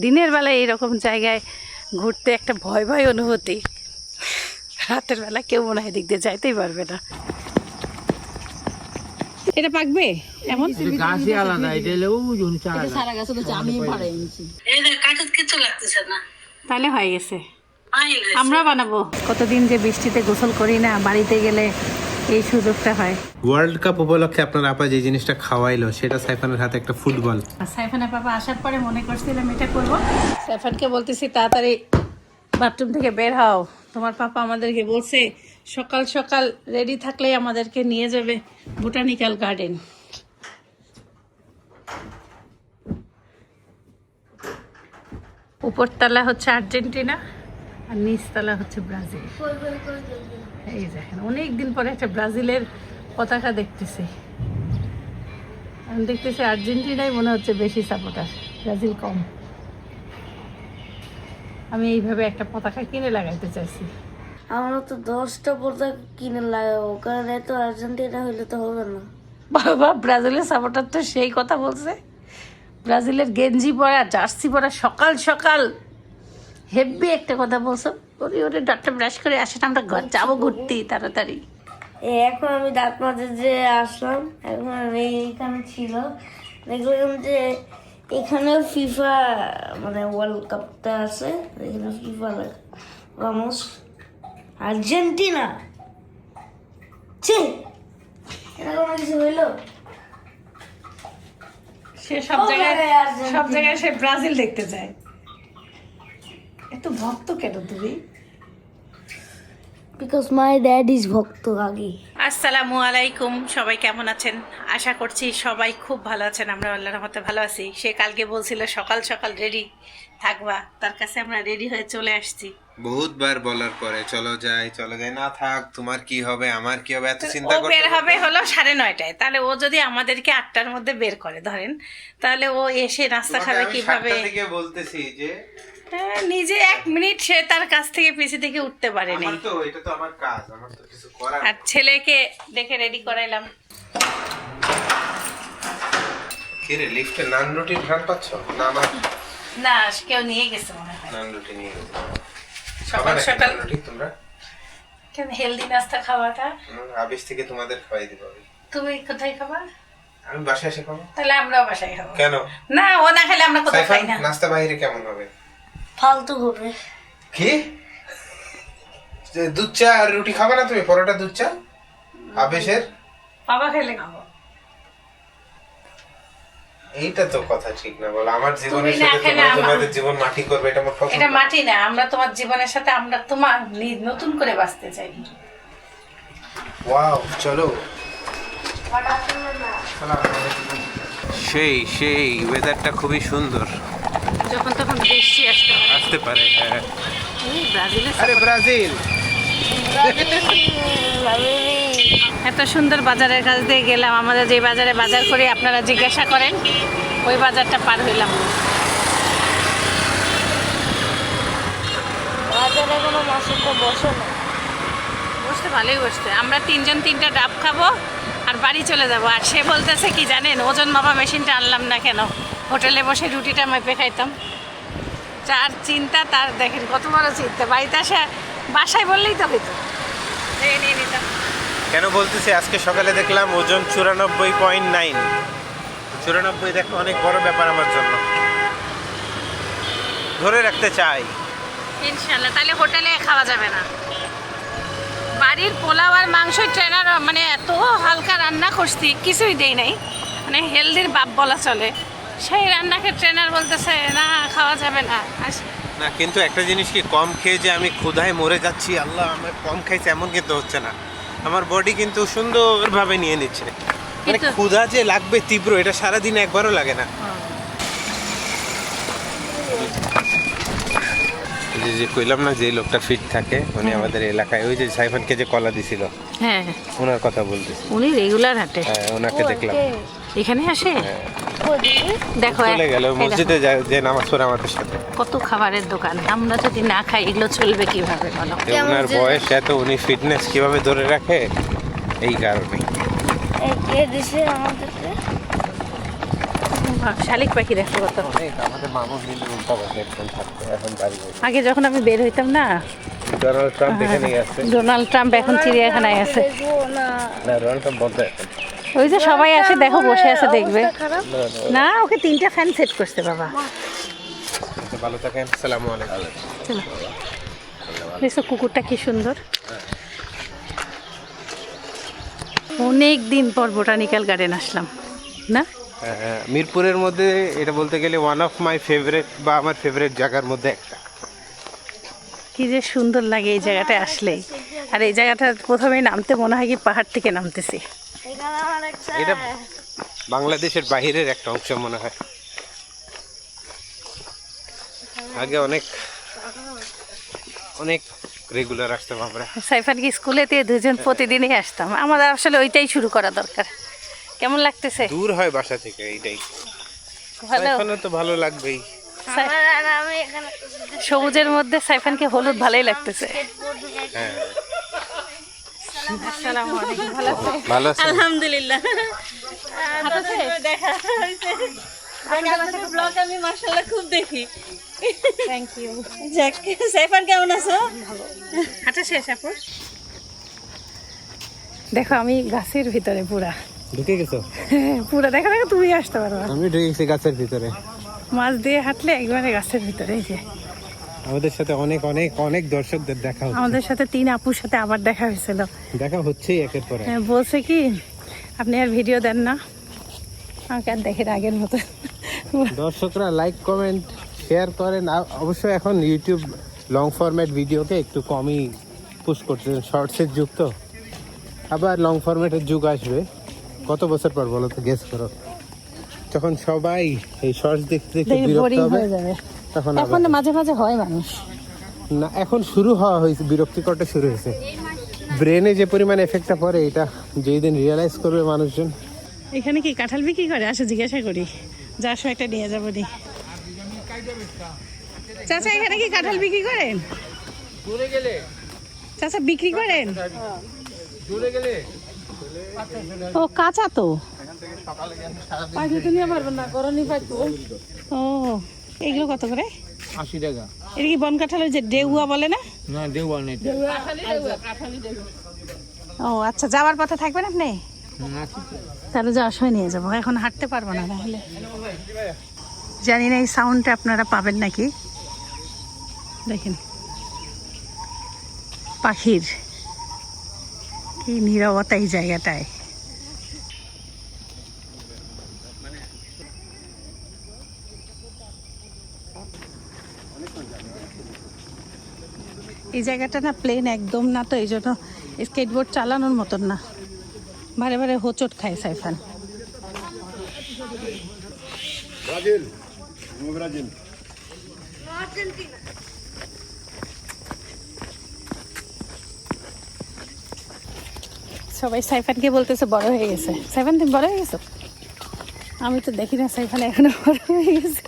দিনের বেলায় এইরকম জায়গায় ঘুরতে একটা ভয় ভয় অনুভূতি, রাতের বেলা কেউ মনে হয় দিক দিয়ে যাইতেই পারবে না। এটা পাকবে এমন গাছই আলাদা, এটা হলো সারা গাছ তো আমি ভাড়াই নিয়েছি। তাহলে হয়ে গেছে, আমরা বানাবো। কতদিন যে বৃষ্টিতে গোসল করি না, বাড়িতে গেলে এই সুযোগটা হয়। ওয়ার্ল্ড কাপ উপলক্ষে আপনার আপা যে জিনিসটা খাওয়াইলো সেটা সাইফানের হাতে একটা ফুটবল। আর সাইফানের পাপা আসার পরে মনে করছিলাম এটা করব। সাইফানকে বলতেছি তাড়াতাড়ি বাথরুম থেকে বের হও, তোমার পাপা আমাদেরকে বলছে সকাল সকাল রেডি থাকলেই আমাদেরকে নিয়ে যাবে বোটানিক্যাল গার্ডেন। উপরতলা হচ্ছে আর্জেন্টিনা আর নিচতলা হচ্ছে ব্রাজিল। এই দেখেন অনেক দিন পরে একটা ব্রাজিলের পতাকা দেখতেছি। আমি দেখতেছি আর্জেন্টিনাই মনে হচ্ছে বেশি সাপোর্টার, ব্রাজিল কম। আমি এইভাবে একটা পতাকা কিনে লাগাইতে চাইছি। আমরা তো 10টা পর্দা কিনে লাগাবো, কারণ এত আর্জেন্টিনা হইলে তো হবে না। বাবা ব্রাজিলের সাপোর্টার তো সেই কথা বলছে, ব্রাজিলের গেঞ্জি পরা জার্সি পরা সকাল সকাল হেভি একটা কথা বলছো। ওরে ওরে ডাক্তার ব্রাশ করে আসেন, আমরা ঘর যাবো ঘুরতে তাড়াতাড়ি। এখন আমি দাঁত মাঝে যে আসলাম, এখন আমি এইখানে ছিল, দেখলাম যে এখানে ফিফা মানে ওয়ার্ল্ড কাপটা আছে, এখানে ফিফা রামোস আর্জেন্টিনা। ছি, এরকম কিছু হইলো? সে সব জায়গায় সে ব্রাজিল দেখতে যায়। এত ভক্ত কেন তুমি? বিকজ মাই ড্যাড ইজ ভক্ত আগে। আসসালামু আলাইকুম, সবাই কেমন আছেন? আশা করছি সবাই খুব ভালো আছেন। আমরা আল্লাহর রহমতে ভালো আছি। সে কালকে বলছিল সকাল সকাল রেডি থাকবা, তার কাছে আমরা রেডি হয়ে চলে আসছি। বহুতবার বলার পরে চলো যাই না থাক, তোমার কি হবে আমার কি হবে এত চিন্তা ও করতে বের হবে হলো 9:30টায়, তাহলে ও যদি আমাদেরকে 8টার মধ্যে বের করে ধরেন, তাহলে ও এসে নাস্তা খাবে কিভাবে? থেকে বলতেছি যে নিজে 1 মিনিট সে তার কাছ থেকে পিছে থেকে উঠতে পারেনি। আমার তো এটা তো আমার কাজ, আমার তো কিছু করার। আর ছেলেকে দেখে রেডি করাইলাম। কি রে লিফটে নান রুটির ঘ্রাণ পাচ্ছ? না আমার না, কেউ নিয়ে গেছে মনে হয় নান রুটি নিয়ে গেছে। সকাল সকাল। রুটি তোমরা কেন হেলদি নাস্তা খাওয়াটা? আবিস থেকে তোমাদের খাওয়াই দিব। তুমি কোথায় খাবা? আমি বাসায় এসে খাবো। তাহলে আমরাও বাসায় খাবো। কেন? না, ও না খেলে আমরা কোথাও খাই না। নাস্তা বাইরে কেমন হবে? ফালতু হবে। কি দুধ চা আর রুটি খাবে না তুমি? পরোটা দুধ চা আবেশের বাবা খেলে খাবো। এইটা তো কথা ঠিক না বল। আমার জীবনের তুমি না সাথে খেলে তোমাদের জীবন মাটি করবে, এটা আমার পছন্দ এটা না। মাটি না, আমরা তোমার জীবনের সাথে আমরা তোমার নতুন করে বাঁচতে চাই। ওয়াও, চলো। সেই ওয়েদারটা খুবই সুন্দর। যখন তখন বৃষ্টি আসতে পারে। হ্যাঁ, ব্রাজিলের আরে ব্রাজিল এত সুন্দর বাজারের কাছ দিয়ে গেলাম। আমাদের যে বাজারে বাজার করে আপনারা জিজ্ঞাসা করেন, ওই বাজারটা পার হইলাম। বাজারে কোনো মাসে তো বসে না। বসতে ভালোই বসতে। আমরা 3 জন 3টা ডাব খাবো আর বাড়ি চলে যাব। আর সে বলতেছে কি জানেন, ওজন মাপা মেশিনটা আনলাম না কেন, হোটেলে বসে রুটিটা মেপে খাইতাম। যার চিন্তা তার দেখেন কত বড় চিন্তা। বাড়িতে আসে বাসায় বললেই তো হইতো, নিয়ে নিতাম। কেন বলতেছি, আজকে সকালে দেখলাম ওজন 94.9। 94 দেখো অনেক বড় ব্যাপার আমার জন্য, ধরে রাখতে চাই ইনশাল্লাহ। তাহলে হোটেলে খাওয়া যাবে না। বাড়ির পোলাও আর মাংস ট্রেনার মানে এত হালকা রান্না করছি, কিছুই দেই নাই, মানে হেলদির বাপ বলা চলে। সেই রান্নাকে ট্রেনার বলতেছে না খাওয়া যাবে না। না, কিন্তু একটা জিনিস কি, কম খেয়ে যে আমি ক্ষুধায় মরে যাচ্ছি, আল্লাহ আমার কম খাইছে এমন কিন্তু হচ্ছে না। আমার বডি কিন্তু সুন্দরভাবে নিয়ে নিচ্ছে। মানে কিন্তু- ক্ষুধা যে লাগবে তীব্র, এটা সারাদিন একবারও লাগে না। যে কইলাম না যে লোকটা ফিট থাকে, উনি আমাদের এলাকায় ওই যে সাইফানকে যে কলা দিছিল, হ্যাঁ, ওনার কথা বলতেছি। উনি রেগুলার হাঁটে, হ্যাঁ, ওনাকে দেখলাম। এখানে আসে। দেখো চলে গেল এই দেখো, মসজিদে যে নামাজ পড়ে আমাদের সাথে। কত খাবারের দোকান। আমরা যদি না খাই এগুলো চলবে কিভাবে বলো? ওনার বয়স এত, উনি ফিটনেস কিভাবে ধরে রাখে এই কারণে। কে দিছে আমাদেরকে? শালিক পাখি দেখো কত। অনেক আমাদের মামুর দিলে উল্টা পাশে একদম থাকতো, এখন বাড়ি বাড়ি। আগে যখন আমি বের হইতাম না, ডোনাল্ড ট্রাম্প এখানেই আছে। ডোনাল্ড ট্রাম্প এখন চিড়িয়াখানায় আছে। না না, ডোনাল্ড ট্রাম্প বলতে এখন। ওই যে সবাই আসে দেখো, বসে আছে দেখবে। খারাপ। না, ওকে 3টা ফ্যান সেট করছে বাবা। আচ্ছা, ভালো থাকেন, আসসালামু আলাইকুম। চলো, দেখছো কুকুরটা কি সুন্দর। অনেক দিন পর বোটানিক্যাল গার্ডেন আসলাম না। মিরপুরের মধ্যে এটা বলতে গেলে ওয়ান অফ মাই ফেভারিট বা আমার ফেভারিট জায়গার মধ্যে একটা। কি যে সুন্দর লাগে এই জায়গাটায় আসলে। আর এই জায়গাটা প্রথমেই নামতে মনে হয় কি পাহাড় থেকে নামতেছি। এখানে আমার একটা এটা বাংলাদেশের বাইরের একটা অংশ মনে হয়। আগে অনেক অনেক রেগুলার আসতাম আমরা। সাইফানকে স্কুলেতে দুজন প্রতিদিনই আসতাম। আমাদের আসলে ওইটাই শুরু করা দরকার। কেমন লাগতেছে? দূর হয় বাসা থেকে, এইটাই। ভালো। সাইফানও তো ভালো লাগবেই। আমি এখানে সবুজের মধ্যে সাইফানকে হলুদ ভালোই লাগতেছে। হ্যাঁ, আসসালামু আলাইকুম। ভালো আছেন? ভালো আছে। আলহামদুলিল্লাহ। দেখা হয়েছে। আপনাদের ব্লগ আমি মাশাআল্লাহ খুব দেখি। Thank you. যাক, সাইফান কেমন আছো? হাঁটা শেষ আপু? দেখো আমি গাছের ভিতরে পুরা ঢুকে গেছো? পুরা দেখো দেখো, তুমি আসতে পারো। আমি ঢুকে গেছি গাছের ভিতরে। মাছ দিয়ে হাঁটলে একবারে গাছের ভিতরে। এই যে আমাদের সাথে অনেক অনেক অনেক দর্শকদের দেখা হচ্ছে। আমাদের সাথে 3 আপুর সাথে আবার দেখা হয়েছিল। দেখা হচ্ছেই একের পর এক। বলছে কি আপনি আর ভিডিও দেন না, আমাকে আর দেখেন আগের মতো। দর্শকরা লাইক কমেন্ট শেয়ার করেন। অবশ্যই এখন ইউটিউব লং ফরম্যাট ভিডিওকে একটু কমই পুশ করছে, শর্টসের যুগ তো। আবার লং ফরম্যাটের যুগ আসবে কত বছর পর বলো তো, গেস করো। যখন সবাই এই শর্টস দেখতে দেখতে বিরক্ত বোরিং হবে, হয়ে যাবে। তখন এখন মাঝে মাঝে হয় মানুষ। না, এখন শুরু হওয়া হয়েছে, বিরক্তিকরটা শুরু হয়েছে। ব্রেনে যে পরিমাণ এফেক্টটা পড়ে, এটা যেই দিন রিয়েলাইজ করবে মানুষজন। এখানে কি কাঁঠাল বিক্রি করে? আসো জিজ্ঞাসা করি, যার সময় একটা নিয়ে যাবো নি। চাচা এখানে কি কাঁঠাল বিক্রি করেন? চাচা বিক্রি করেন? ও কাঁচা তো। ও এগুলো কত করে? 80 টাকা। এটা কি বন কাঁঠালের যে ডেউয়া বলে না? না, দেওয়া নেই। ও আচ্ছা, যাওয়ার পথে থাকবেন আপনি? তাহলে যাওয়ার সময় নিয়ে যাবো। এখন হাঁটতে পারবো না তাহলে। জানি না এই সাউন্ডটা আপনারা পাবেন নাকি। দেখেন পাখির কি নীরবতা এই জায়গাটায়। এই জায়গাটা না প্লেন একদম না, তো এই জন্য স্কেটবোর্ড চালানোর মতন না। বারে বারে হোঁচট খায় সাইফান। সবাই সাইফানকে বলতেছে বড় হয়ে গেছে। সাইফান তুমি বড় হয়ে গেছো? আমি তো দেখি না সাইফান এখনো বড় হয়ে গেছে।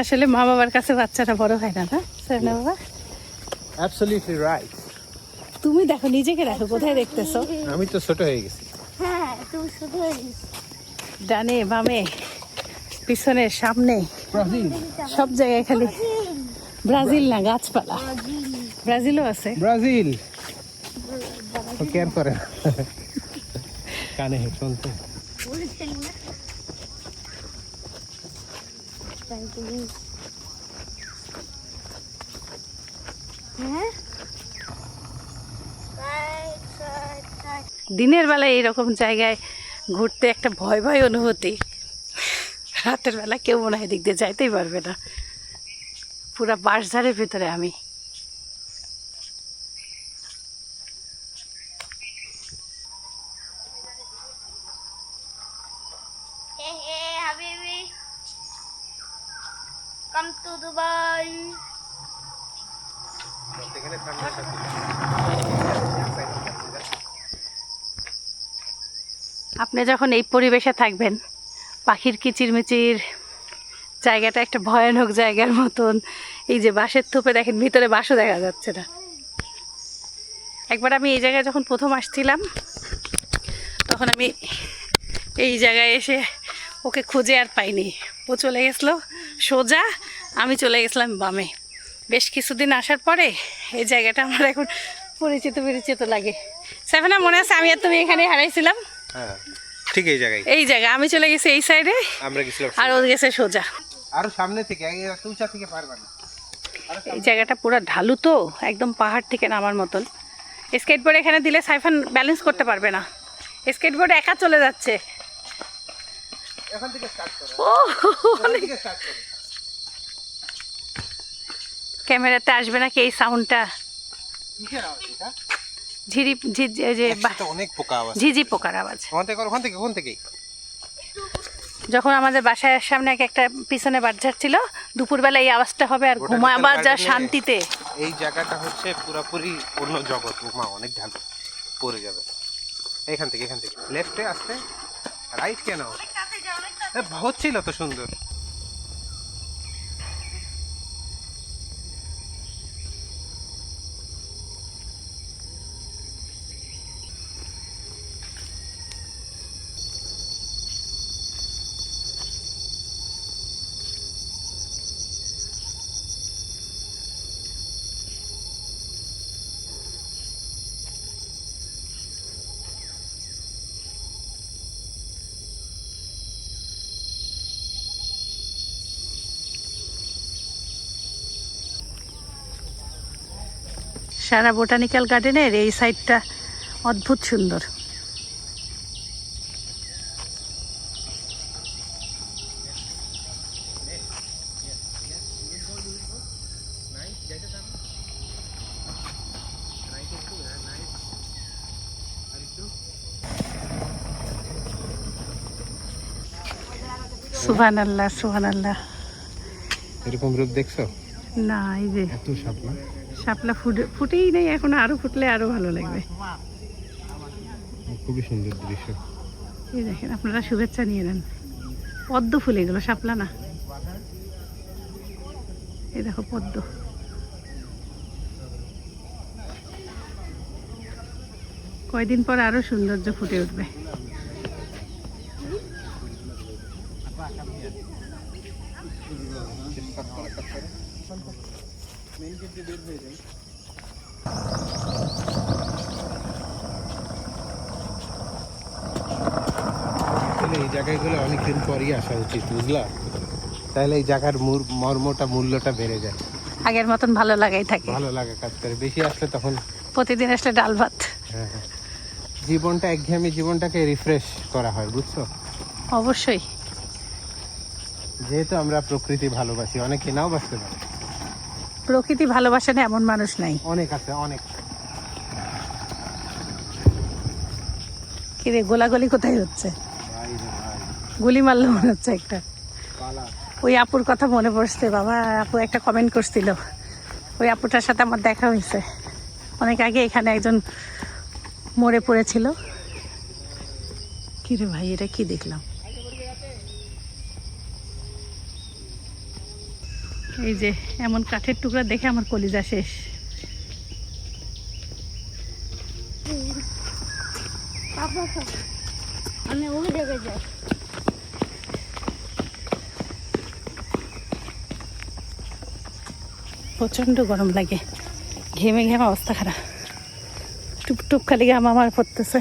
আসলে মা বাবার কাছে বাচ্চারা বড় হয় না, না সাইফান বাবা? Absolutely right. তুমি দেখো, নিজেকে দেখো, কোথায় দেখতেছো? আমি তো ছোট হয়ে গেছি। হ্যাঁ, তুমি শুধু ডানে বামে পিছনে সামনে সব জায়গায় খালি ব্রাজিল না গাছপালা। ব্রাজিলও আছে। ব্রাজিল ও কেয়ার করে না। কানে হেডফোন তো। দিনের বেলায় এইরকম জায়গায় ঘুরতে একটা ভয় ভয় অনুভূতি। রাতের বেলা কেউ মনে হয় দিক দিয়ে যাইতেই পারবে না। পুরা বাঁশঝাড়ের ভিতরে আমি। Hey, Habibi. Come to Dubai. আপনি যখন এই পরিবেশে থাকবেন, পাখির কিচিরমিচির, জায়গাটা একটা ভয়ানক জায়গার মতন। এই যে বাঁশের থোপে দেখেন, ভিতরে বাঁশও দেখা যাচ্ছে না। একবার আমি এই জায়গায় যখন প্রথম আসছিলাম, তখন আমি এই জায়গায় এসে ওকে খুঁজে আর পাইনি, ও চলে গেছিলো সোজা, আমি চলে গেছিলাম বামে। বেশ কিছুদিন আসার পরে এই জায়গাটা আমার এখন পরিচিত পরিচিত লাগে। সাইফানা মনে আছে আমি আর তুমি এখানে হারাইছিলাম? হ্যাঁ ঠিক এই জায়গায়, এই জায়গা আমি চলে গেছি এই সাইডে, আমরা গেছিলাম আর ও গেছে সোজা। আরো সামনে থেকে, এত উঁচা থেকে পারবে না। এই জায়গাটা পুরো ঢালু তো, একদম পাহাড় থেকে নামার মতন। স্কেটবোর্ড এখানে দিলে সাইফান ব্যালেন্স করতে পারবে না, স্কেটবোর্ড একা চলে যাচ্ছে। এখান থেকে স্টার্ট করো, ও এখান থেকে স্টার্ট করো। ক্যামেরাতে আসবে নাকি এই সাউন্ডটা? কিসের আওয়াজ এটা? ঝিরি এই যে একসাথে অনেক পোকা আওয়াজ। ঝিঝি পোকার আওয়াজ। ওখান থেকে যখন আমাদের বাসার সামনে একটা পিছনে বাজার ছিল, দুপুরবেলা এই আওয়াজটা হবে আর ঘুমাবার যা শান্তিতে। এই জায়গাটা হচ্ছে পুরোপুরি অন্য জগৎ, মা অনেক ঢাল পড়ে যাবে। এখান থেকে লেফটে আসতে, রাইট কেন হচ্ছিল তো সুন্দর। সারা বোটানিক্যাল গার্ডেনের এই সাইডটা অদ্ভুত সুন্দর। সুবহানাল্লাহ সুবহানাল্লাহ। এরকম রূপ দেখছো? না, এই যে এত শাপলা, শাপলা ফুটেই নেই এখন, আরো ফুটলে আরো ভালো লাগবে। খুবই সুন্দর দৃশ্য। এই দেখেন, আপনারা শুভেচ্ছা নিয়ে নেন। পদ্ম ফুল এগুলো, শাপলা না। এই দেখো পদ্ম। কয়দিন পর আরো সৌন্দর্য ফুটে উঠবে। এই জায়গাগুলো অনেকদিন পরই আসা উচিত, বুঝলা? তাহলে এই জায়গার মর্মটা, মূল্যটা বেড়ে যায়। আগের মতন ভালো লাগাই থাকে, ভালো লাগা কাজ করে। বেশি আসলে তখন প্রতিদিন আসলে ডাল ভাত। হ্যাঁ, জীবনটা একঘেয়েমি জীবনটাকে রিফ্রেশ করা হয়, বুঝছো? অবশ্যই। যেহেতু আমরা প্রকৃতি ভালোবাসি, অনেকে নাও বাঁচতে পারে। প্রকৃতি ভালোবাসে না এমন মানুষ নাই। অনেক আছে, অনেক। কিরে, গোলাগুলি কোথায় হচ্ছে? ভাই রে ভাই, গুলি মারলো মনে হচ্ছে একটা। পালা। ওই আপুর কথা মনে পড়ছে বাবা, আপু একটা কমেন্ট করছিল, ওই আপুটার সাথে আমার দেখা হয়েছে অনেক আগে। এখানে একজন মরে পড়েছিল। কিরে ভাই, এটা কি দেখলাম? এই যে এমন কাঠের টুকরা দেখে আমার কলিজা শেষ। আমি ওই জায়গায় যাই। প্রচন্ড গরম লাগে, ঘেমে ঘেমে অবস্থা খারাপ। টুপ টুপ খালি ঘাম আমার পড়তেছে।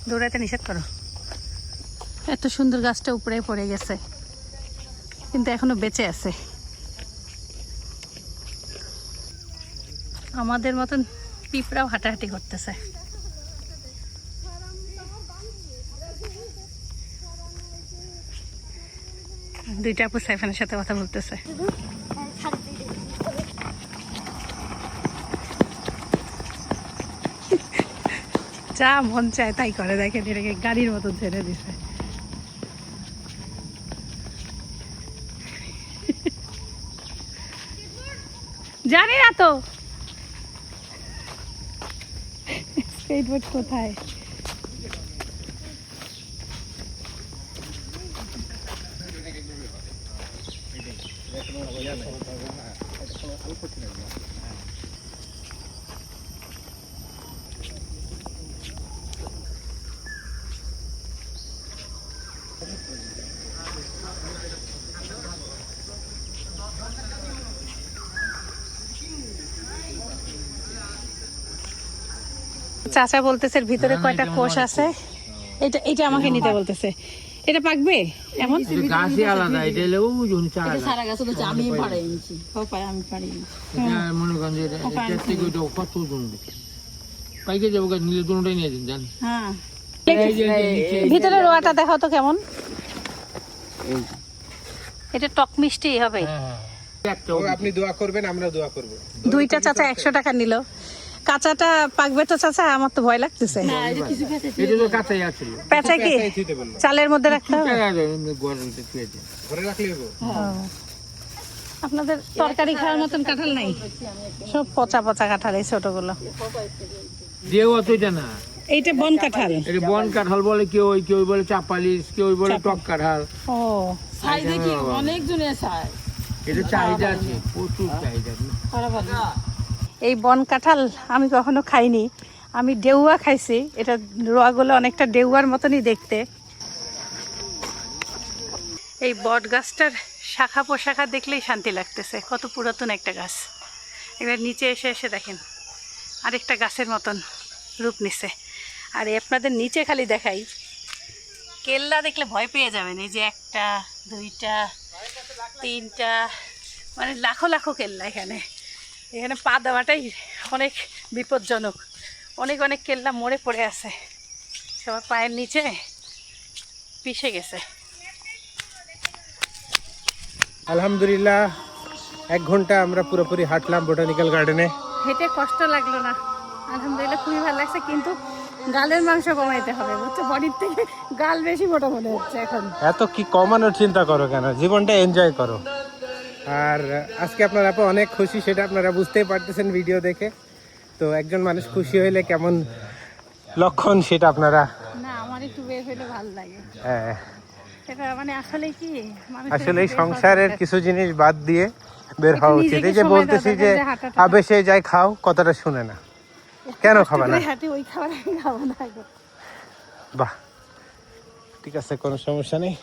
দৌড়াইতে নিষেধ করো। এত সুন্দর গাছটা উপরে পড়ে গেছে, কিন্তু এখনো বেঁচে আছে। আমাদের মতন পিঁপড়াও হাঁটাহাঁটি করতেছে। দুইটা আপু সাইফানের সাথে কথা বলতেছে। যা মন চায় তাই করে, দেখেন এটাকে গাড়ির মতন ছেড়ে দিছে। জানি না তো স্কেটবোর্ড কোথায়। চাচা বলতেছে এর ভিতরে কয়টা কোষ আছে, এটা এটা আমাকে নিতে বলতেছে। এটা পাকবে এমন? গাছই আলাদা, এটা হলো ওই চারা গাছ। সারা গাছ হচ্ছে আমি পাড়ে এনেছি। ও পারে, আমি পারি না। এটা মনে করেন যে এটা থেকে ওইটা কত ওজন হবে। পাইকে যাবো গাছ নিলে দুটোটাই নিয়ে যান জান। হ্যাঁ, এই যে নিচে ভিতরে রোয়াটা দেখাও তো কেমন। এটা টক মিষ্টি হবে। একটা ও আপনি দোয়া করবেন, আমরা দোয়া করব। দুইটা চাচা 100 টাকা নিল। কাঁচাটা পাকবে তো চাচা? আমার তো ভয় লাগতেছে। এটা তো কাঁচাই আছিল। পেঁচা কি পেঁচাই দিতে বললো। চালের মধ্যে রাখতে হবে? গরমতে থুয়েছে। ঘরে রাখলে হবো। আপনাদের তরকারি খাওয়ার মতন কাঁঠাল নাই? সব পচা পচা কাঁঠাল এই ছোটগুলো। দেও অত এটা না, এইটা বন কাঁঠাল। এটা বন কাঁঠাল বলে কেউ বলে চাপালিশ, কেউ বলে টক কাঁঠাল। ও ছাই দেখি অনেক জনের ছাই। এটা চাহিদা আছে, প্রচুর চাহিদা। এই বন কাঁঠাল আমি কখনো খাইনি, আমি ডেউয়া খাইছি। এটা রোয়াগুলো অনেকটা ডেউয়ার মতনই দেখতে। এই বট গাছটার শাখা পোশাখা দেখলেই শান্তি লাগতেছে, কত পুরাতন একটা গাছ। এবার নিচে এসে এসে দেখেন আরেকটা গাছের মতন রূপ নিচ্ছে। আর আপনাদের নিচে খালি দেখাই, কেল্লা দেখলে ভয় পেয়ে যাবেন। এই যে 1টা 2টা 3টা, মানে লাখো লাখো কেল্লা এখানে। এখানে পা দেওয়াটাই অনেক বিপজ্জনক। অনেক অনেক কেল্লা মরে পড়ে আছে, সবার পায়ের নিচে পিষে গেছে। আলহামদুলিল্লাহ 1 ঘন্টা আমরা পুরোপুরি হাঁটলাম বোটানিক্যাল গার্ডেনে। হেঁটে কষ্ট লাগলো না, আলহামদুলিল্লাহ খুবই ভালো লাগছে। কিন্তু গালের মাংস কমাইতে হবে, বুঝছো? বডির থেকে গাল বেশি মোটা মনে হচ্ছে এখন। এত কি কমানোর চিন্তা করো কেন, জীবনটা এনজয় করো। আর আজকে আপনার আপা অনেক খুশি, সেটা আপনারা বুঝতেই পারতেছেন ভিডিও দেখে। তো একজন মানুষ খুশি হইলে কেমন লক্ষণ সেটা আপনারা না, আমার একটু বের হইলে ভালো লাগে। হ্যাঁ, সেটা মানে আসলে কি মানুষের আসলে এই বের হওয়া সংসারের দরকার। কিছু জিনিস বাদ দিয়ে বের হওয়া একটু উচিত। এই নিজেকে যে সময় বলতেছি দাও, যে দেখেন যে হাঁটাটা- আবেশে যাই খাও, কথাটা শুনে না, কেন খাবা না? হাঁটি ওই খাবার আমি খাবো না গো। বাহ, ঠিক আছে, কোনো সমস্যা নেই।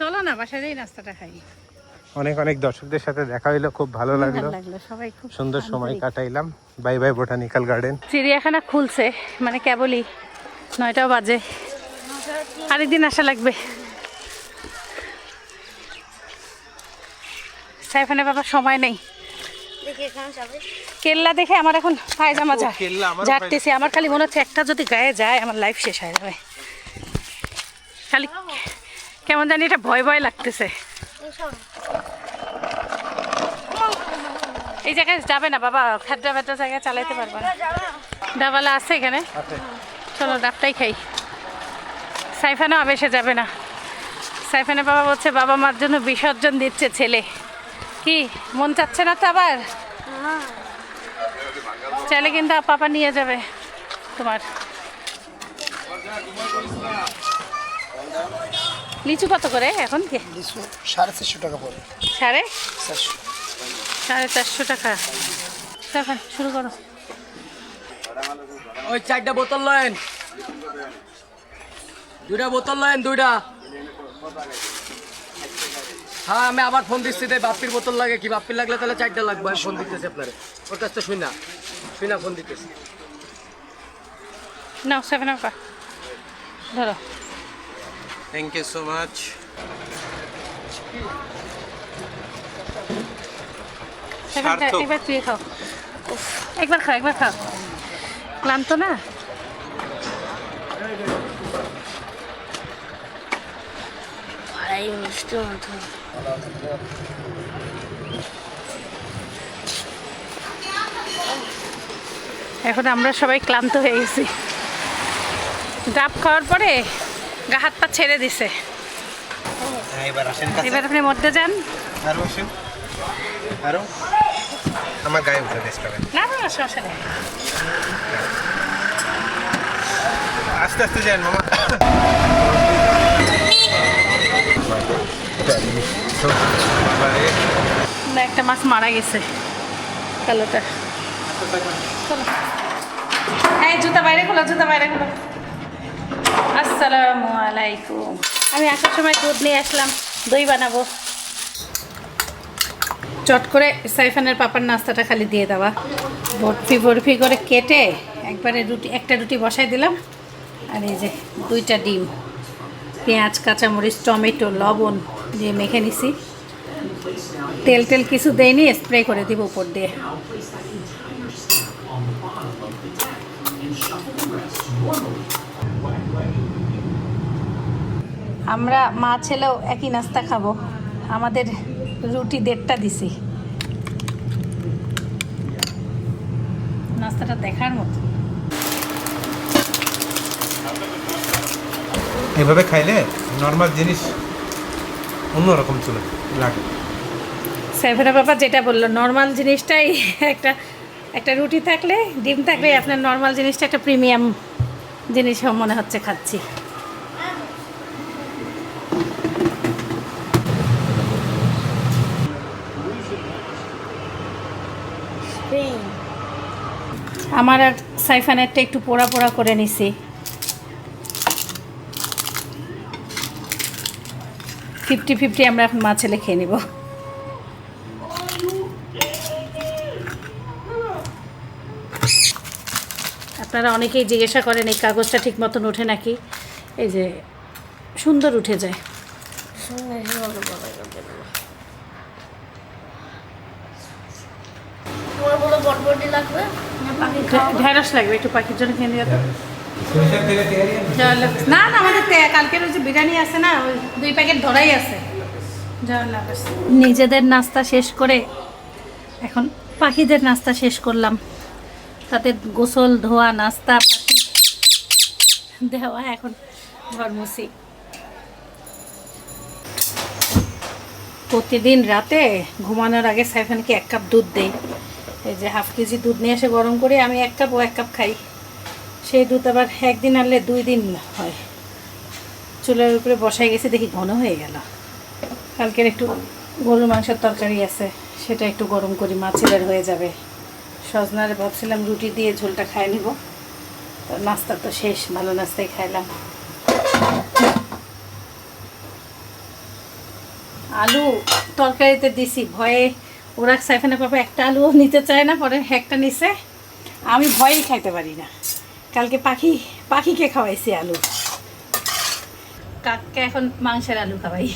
চলো না বাসায় যাই নাস্তাটা খাই। অনেক অনেক দর্শকদের সাথে দেখা হইলো, খুব ভালো লাগলো, ভালো লাগলো, সবাই খুব সুন্দর সময় আন্তরিক। কাটাইলাম। Bye bye botanical garden. চিড়িয়াখানা খুলছে, মানে কেবলই 9টা বাজে। আরেকদিন আসা লাগবে। সাইফানে বাবা সময় নেই। কেল্লা দেখে আমার এখন পায়জামা কেল্লা আমারও ঝাড়তেছে। আমার খালি মনে হচ্ছে একটা যদি গায়ে যায় আমার লাইফ শেষ হয়ে যাবে। খালি কেমন জানি এটা ভয় ভয় লাগতেছে। এই জায়গায় যাবে না বাবা, খাদ্য ভেদ্রা জায়গায় চালাইতে পারবে না। ডাবালা আছে এখানে, চলো ডাবটাই খাই। সাইফানও আবেশে যাবে না। সাইফানের বাবা বলছে বাবা মার জন্য বিসর্জন দিচ্ছে ছেলে। কি মন চাচ্ছে না তো আবার? চাইলে কিন্তু পাপা নিয়ে যাবে তোমার। লিচু কত করে এখন? কি 450 টাকা পড়ে। 450 টাকা। এখন শুরু করো। ওই 4টা বোতল লয়েন, 2টা বোতল লয়েন, 2টা। হ্যাঁ, আমি আবার ফোন দিচ্ছি। তাই বাপ্পির বোতল লাগে কি? বাপ্পির লাগলে তাহলে 4টা লাগবে। আমি ফোন দিতেছি আপনারে, ওর কাছ থেকে শুই না ফোন দিতেছি। নাও 7 আপ ধরো। Thank you so much. সার্থক। একবার তুই খাও, একবার খাও। ক্লান্ত না? ভাই মিষ্টি মতো। এখন আমরা সবাই ক্লান্ত হয়ে গেছি। ডাব খাওয়ার পরে গা হাত পা ছেড়ে দিছে। এবার আসেন, এবার আপনি মধ্যে যান। আরো আসেন, আরো আমার গায়ে উঠে দেশ খাবেন। না না সমস্যা নেই। আস্তে আস্তে যান মামা। না, একটা মাছ মারা গেছে কালোটা। চলো, এই জুতা বাইরে খোলো। আসসালামু আলাইকুম। আমি আসার সময় দুধ নিয়ে আসলাম, দই বানাবো। চট করে সাইফানের পাপার নাস্তাটা খালি দিয়ে দেওয়া। বরফি বরফি করে কেটে একবারে একটা রুটি বসাই দিলাম। আর এই যে 2টা ডিম, পেঁয়াজ, কাঁচামরিচ, টমেটো, লবণ দিয়ে মেখে নিছি। তেল টেল কিছু দেয়নি, স্প্রে করে দিব উপর দিয়ে। আমরা মা ছেলেও একই নাস্তা খাবো। আমাদের রুটি 1.5টা দিছি। নাস্তাটা দেখার মতো। এভাবে খাইলে নর্মাল জিনিস অন্যরকম চলে লাগে। সাইফানের বাবা যেটা বললো, নর্মাল জিনিসটাই একটা রুটি থাকলে, ডিম থাকলে আপনার নর্মাল জিনিসটা একটা প্রিমিয়াম জিনিস মনে হচ্ছে খাচ্ছি। আমার আর সাইফানেরটা একটু পোড়া পোড়া করে নিছি। 50-50 আমরা এখন মা ছেলে খেয়ে নিব। আপনারা অনেকেই জিজ্ঞাসা করেন এই কাগজটা ঠিক মতন ওঠে নাকি। এই যে সুন্দর উঠে যায়। তোমার বলো বটবটি লাগবে না পাখি খাওয়াবো? ঢেঁড়স লাগবে, একটু পাখির জন্য কিনে দিও তো। না না, আমাদের কালকের ওই যে বিরিয়ানি আছে না, ওই 2 প্যাকেট ধরাই আছে। নিজেদের নাস্তা শেষ করে এখন পাখিদের নাস্তা শেষ করলাম। তাদের গোসল ধোয়া, নাস্তা, পাখি দেওয়া, এখন ঘর মুছি। প্রতিদিন রাতে ঘুমানোর আগে সাইফানকে 1 কাপ দুধ দেই। এই যে 1/2 কেজি দুধ নিয়ে এসে গরম করে আমি 1 কাপ ও 1 কাপ খাই। সেই দুধ আবার একদিন আনলে 2 দিন হয়। চুলার উপরে বসাই গেছে, দেখি ঘন হয়ে গেল। কালকের একটু গরুর মাংসের তরকারি আছে, সেটা একটু গরম করি, মাছের হয়ে যাবে। সজনারে ভাবছিলাম রুটি দিয়ে ঝোলটা খাই নিব। তো নাস্তা তো শেষ, ভালো নাস্তাই খাইলাম। আলু তরকারিতে দিছি, ভয়ে ওরা সাইফানের পাপা একটা আলুও নিতে চায় না, পরে একটা নিছে। আমি ভয়েই খাইতে পারি না। কালকে পাখিকে খাওয়াইছি আলু, কাককে এখন মাংসের আলু খাওয়াই।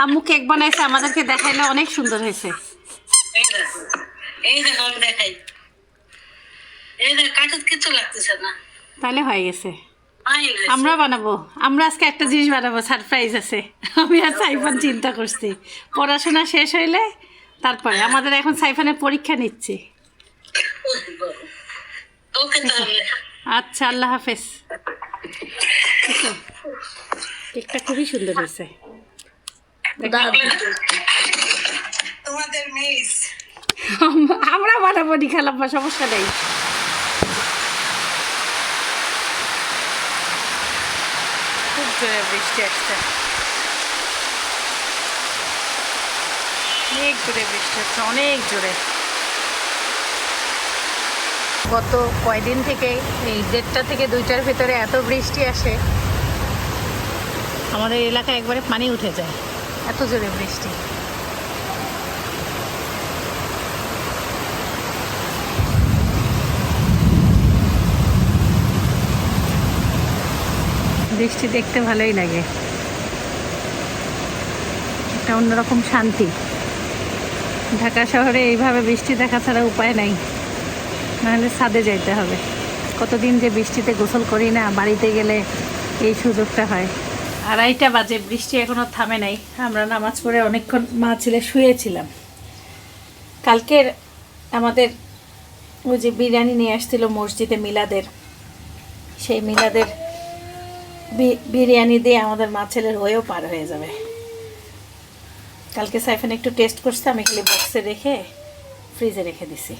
আম্মু কেক বানাইছে, আমাদেরকে দেখাইলে অনেক সুন্দর হয়েছে। এই দেখো আমি দেখাই, এই দেখ কাঠত কিছু লাগতেছে না, তাহলে হয়ে গেছে। আমরা বানাবো, আমরা আজকে একটা জিনিস বানাবো, সারপ্রাইজ আছে। আমি আর সাইফান চিন্তা করছি পড়াশোনা শেষ হইলে তারপরে। আমাদের এখন সাইফানের পরীক্ষা নিচ্ছি। ওকে তাহলে আচ্ছা, আল্লাহ হাফেজ। কেকটা খুবই সুন্দর হয়েছে। তোমাদের মিস আমরা বানাবো নি, খেলাম, সমস্যা নেই। খুব জোরে বৃষ্টি আসছে, অনেক জোরে বৃষ্টি হচ্ছে, অনেক জোরে। গত কয়দিন থেকে এই 1:30 থেকে 2টার ভিতরে এত বৃষ্টি আসে, আমাদের এলাকায় একবারে পানি উঠে যায়, এত জোরে বৃষ্টি। বৃষ্টি দেখতে ভালোই লাগে, একটা অন্যরকম শান্তি। ঢাকা শহরে এইভাবে বৃষ্টি দেখা ছাড়া উপায় নাই, নাহলে ছাদে যাইতে হবে। কতদিন যে বৃষ্টিতে গোসল করি না, বাড়িতে গেলে এই সুযোগটা হয়। 2:30 বাজে, বৃষ্টি এখনও থামে নাই। আমরা নামাজ পড়ে অনেকক্ষণ মা ছেলে শুয়েছিলাম। কালকের আমাদের ওই যে বিরিয়ানি নিয়ে আসছিল মসজিদে মিলাদের, সেই মিলাদের বিরিয়ানি দিয়ে আমাদের মা ছেলের হয়েও পার হয়ে যাবে। কালকে সাইফান একটু টেস্ট করছে, আমি খালি বক্সে রেখে ফ্রিজে রেখে দিছি।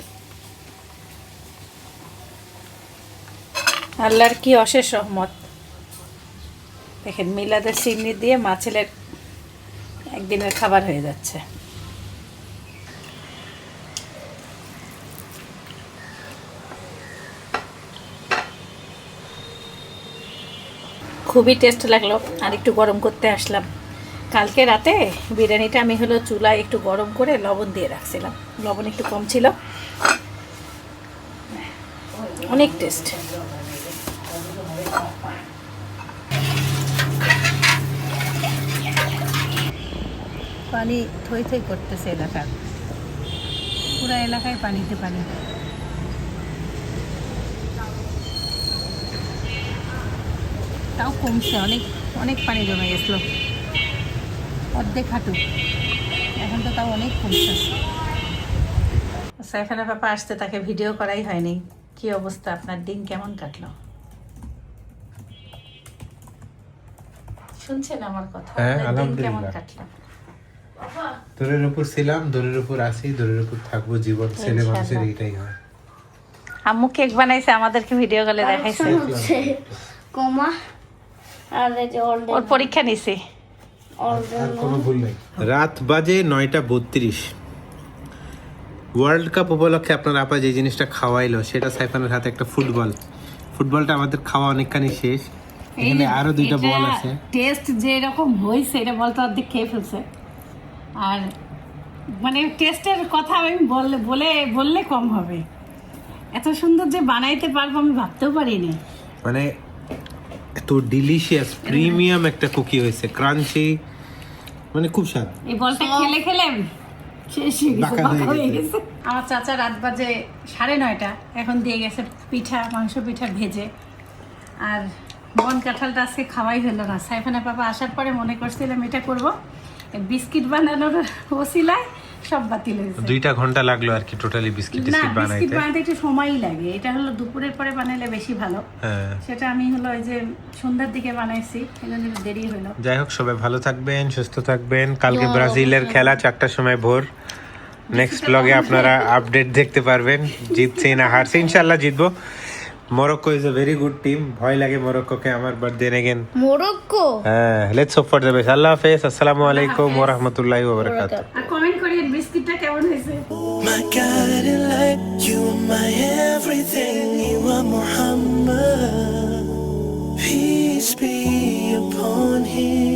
আল্লাহর কি অশেষ রহমত, দেখেন মিলাদের চিনি দিয়ে মা ছেলের একদিনের খাবার হয়ে যাচ্ছে। খুবই টেস্ট লাগলো, আর একটু গরম করতে আসলাম। কালকে রাতে বিরিয়ানিটা আমি হলো চুলায় একটু গরম করে লবণ দিয়ে রাখছিলাম, লবণ একটু কম ছিল, অনেক টেস্ট। পানি থই থই করতেছে এলাকার, পুরো এলাকায় পানিতে পানি। তাও কমছে, অনেক অনেক পানি জমে গেছিলো, অর্ধেক হাঁটু, এখন তো তাও অনেক কমছে। সাইফানা পাপা আসতে, তাকে ভিডিও করাই হয়নি। কি অবস্থা, আপনার দিন কেমন কাটলো? শুনছেন আমার কথা? হ্যাঁ, আপনার দিন কেমন আলহামদুলিল্লাহ। কাটলো? দূরের উপর ছিলাম, দূরের উপর আসি, দূরের উপর থাকবো। জীবন ছেলে মানুষের এইটাই হয়। আম্মু কেক বানাইছে, আমাদেরকে ভিডিও কলে দেখাইছে। হচ্ছে কমা আর এই যে ওর পরীক্ষা নিছে। আর কোনো ভুল নেই। রাত বাজে 9:32। ওয়ার্ল্ড কাপ উপলক্ষে আপনার আপা যে জিনিসটা খাওয়াইলো সেটা সাইফানের হাতে একটা ফুটবলটা আমাদের খাওয়া অনেকখানি শেষ। এখানে আরো 2টা বল আছে। টেস্ট যে রকম হয়েছে এটা বলতে অর্ধেক খেয়ে ফেলছে। আর মানে টেস্টের কথা আমি বললে কম হবে, এত সুন্দর যে বানাইতে পারবো আমি ভাবতেও পারিনি। মানে এত ডিলিশিয়াস প্রিমিয়াম একটা কুকি হয়েছে, ক্রাঞ্চি, মানে খুব স্বাদ। এই বলটা খেলে খেলে শেষ হয়ে গেছে, বাঁকা হয়ে বাঁকা হয়ে গেছে। গেছে। আমার চাচা রাত বাজে 9:30, এখন দিয়ে গেছে পিঠা, মাংস পিঠা ভেজে। আর বন কাঁঠালটা আজকে খাওয়াই হলো না। সাইফানা পাপা আসার পরে মনে করছিলাম এটা করবো, বিস্কিট বানানোর ওসিলায় সব বাতিল হয়েছে। 2টা ঘন্টা লাগলো আর কি টোটালি বিস্কিট না, টিস্কিট বিস্কিট বানাইতে। বানাতে একটু সময়ই লাগে, এটা হলো দুপুরের পরে বানাইলে বেশি ভালো। হ্যাঁ, সেটা আমি হলো ওই যে সন্ধ্যার দিকে বানাইছি, এজন্য একটু দেরি হলো। যাই হোক, সবাই ভালো থাকবেন, সুস্থ থাকবেন। কালকে ব্রাজিলের খেলা 4টার সময় ভোর। নেক্সট ব্লগে আপনারা আপডেট দেখতে পারবেন, জিতছে না হারছে। ইনশাল্লাহ জিতবো। Morocco is a very good team, ভয় লাগে মরক্কোকে আমার, বাট দেন এগেন মোরক্কো। হ্যাঁ, let's hope for the best. আল্লাহ হাফেজ, আসসালামু আলাইকুম ওয়া রাহমাতুল্লাহি ওয়া বারাকাতুহু। আর কমেন্ট করিয়ে বিস্কিটটা কেমন হয়েছে। My guiding light, you are my everything, you are Muhammad. Peace be upon him.